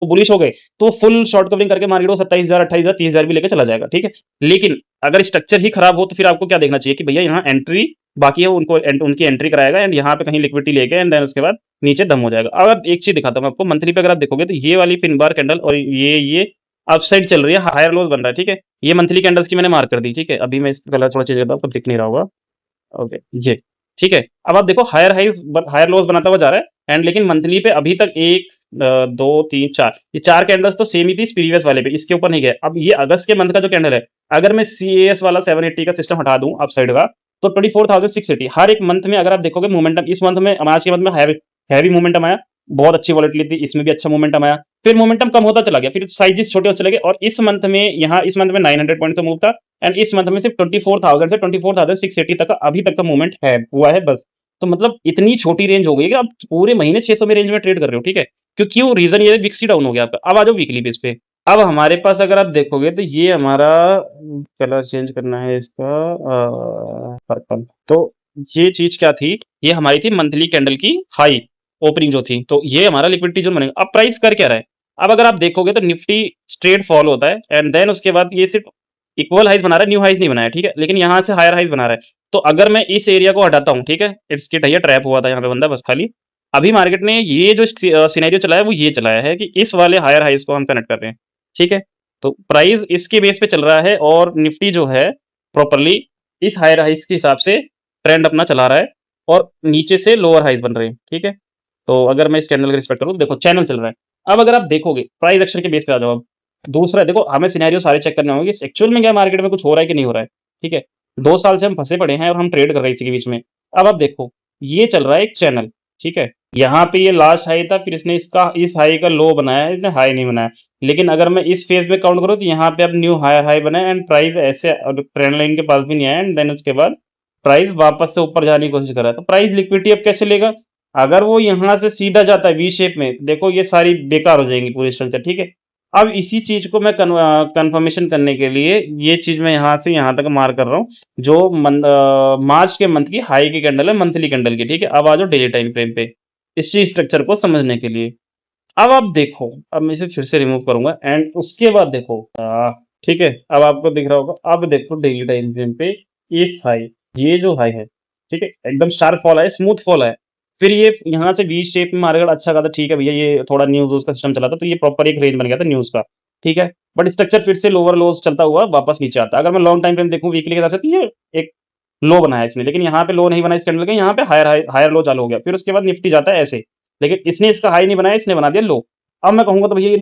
Bullish हो गए तो फुल शॉर्ट कवरिंग करके मार्केट को 27,000 28,000 30,000 भी लेके चला जाएगा, ठीक है। लेकिन अगर स्ट्रक्चर ही खराब हो तो फिर आपको क्या देखना चाहिए कि भैया यहाँ एंट्री बाकी है, उनकी एंट्री कराएगा एंड यहाँ पे कहीं लिक्विडिटी लेके एंड देन उसके बाद नीचे दम हो जाएगा। अब एक चीज दिखाता हूँ आपको, मंथली पे अगर आप देखोगे तो ये वाली पिन बार कैंडल और ये अपसाइड चल रही है, हायर लोज बन रहा है, ठीक है। ये मंथली कैंडल्स की मैंने मार्क कर दी, ठीक है। अभी मैं इसका कलर थोड़ा चेंज करता हूँ, आपको दिख नहीं रहा होगा। ओके, ये ठीक है। अब आप देखो हायर हाइज हायर लोज बनाता हुआ जा रहा है एंड लेकिन मंथली पे अभी तक एक दो तीन चार, ये चार कैंडल्स तो सेम ही थी प्रीवियस वाले पे, इसके ऊपर नहीं गए। अब ये अगस्त के मंथ का जो कैंडल है, अगर मैं CAS वाला 780 का सिस्टम हटा दूं अपसाइड का, तो 24,680 हर एक मंथ में अगर आप देखोगे मोमेंटम, इस मंथ में आज के मंथ में हैवी मोमेंटम आया, बहुत अच्छी वॉलेटिलिटी, इसमें भी अच्छा मोमेंटम आया। फिर मोमेंटम कम होता चला गया, फिर साइजेस छोटे होते चले गए और इस मंथ में यहाँ इस मंथ में 900 पॉइंट से मूव था एंड इस मंथ में सिर्फ 24,000 से 24,680 तक का अभी तक का मूवमेंट है हुआ है बस। तो मतलब इतनी छोटी रेंज हो गई है कि आप पूरे महीने 600 में रेंज में ट्रेड कर रहे हो, ठीक है। क्यों रीजन ये विक्सी डाउन हो गया आपका। अब आ जाओ वीकली बेस पे। अब हमारे पास अगर आप देखोगे तो ये हमारा कलर चेंज करना है इसका पर्पल। तो ये चीज क्या थी, ये हमारी थी मंथली कैंडल की हाई ओपनिंग जो थी, तो ये हमारा लिक्विडिटी जोन बनेगा। अब प्राइस कर क्या रहा है, अब अगर आप देखोगे तो निफ्टी स्ट्रेट फॉल होता है एंड देन उसके बाद ये सिर्फ इक्वल हाइज बना रहा है, न्यू हाइज नहीं बनाया, ठीक है। लेकिन यहाँ से हायर हाइज बना रहा है। तो अगर मैं इस एरिया को हटाता हूँ, ठीक है, इसके टैया ट्रैप हुआ था यहाँ पे बंदा बस खाली। अभी मार्केट ने ये जो सिनेरियो चलाया वो ये चलाया है कि इस वाले हायर हाइज को हम कनेक्ट कर रहे हैं, ठीक है। तो प्राइस इसके बेस पे चल रहा है और निफ्टी जो है प्रॉपरली इस हायर हाइज के हिसाब से ट्रेंड अपना चला रहा है और नीचे से लोअर हाइज बन रहे हैं, ठीक है। तो अगर मैं इस कैंडल का रिस्पेक्ट करूँ, देखो चैनल चल रहा है। अब अगर आप देखोगे प्राइस एक्शन के बेस पे आ जाओ। अब दूसरा देखो, हमें सिनेरियो सारे चेक करने होंगे कि एक्चुअल में क्या मार्केट में कुछ हो रहा है कि नहीं हो रहा है, ठीक है। 2 साल से हम फंसे पड़े हैं और हम ट्रेड कर रहे हैं इसी के बीच में। अब आप देखो, ये चल रहा है एक चैनल, ठीक है। यहाँ पे ये लास्ट हाई था, फिर इसने इसका इस हाई का लो बनाया, इसने हाई नहीं बनाया। लेकिन अगर मैं इस फेज में काउंट करूँ तो यहाँ पे अब न्यू हायर हाई बना एंड प्राइस ऐसे ट्रेंड लाइन के पास भी नहीं आया एंड देन उसके बाद प्राइस वापस से ऊपर जाने की कोशिश कर रहा है। तो प्राइस लिक्विडिटी अब कैसे लेगा, अगर वो यहाँ से सीधा जाता है वी शेप में, देखो ये सारी बेकार हो जाएंगी पूरी स्ट्रक्चर, ठीक है। अब इसी चीज को मैं कंफर्मेशन करने के लिए ये चीज मैं यहाँ से यहाँ तक मार्क कर रहा हूँ, जो मार्च के मंथ की हाई की कैंडल है, मंथली कैंडल की, ठीक है। अब आ जाओ डेली टाइम फ्रेम पे इस चीज स्ट्रक्चर को समझने के लिए। अब आप देखो, अब मैं इसे फिर से रिमूव करूंगा एंड उसके बाद देखो, ठीक है, अब आपको दिख रहा होगा। अब देखो डेली टाइम फ्रेम पे इस हाई, ये जो हाई है, ठीक है, एकदम शार्प फॉल है, स्मूथ फॉल है। फिर ये यहाँ से वी शेप में मारेगा, अच्छा कहा था, ठीक है भैया, ये थोड़ा न्यूज उसका सिस्टम चला था तो ये प्रॉपर एक रेंज बन गया था न्यूज का, ठीक है। बट स्ट्रक्चर फिर से लोअर लोज चलता हुआ वापस नीचे आता है। अगर मैं लॉन्ग टाइम फ्रेम देखूं वीकली के हिसाब से तो ये एक लो बनाया इसने, लेकिन यहाँ पे लो नहीं बना इस कैंडल का, यहाँ पे हायर हायर लो चालू हो गया। फिर उसके बाद निफ्टी जाता है ऐसे, लेकिन इसने इसका हाई नहीं बनाया, इसने बना दिया लो। अब मैं कहूंगा तो भैया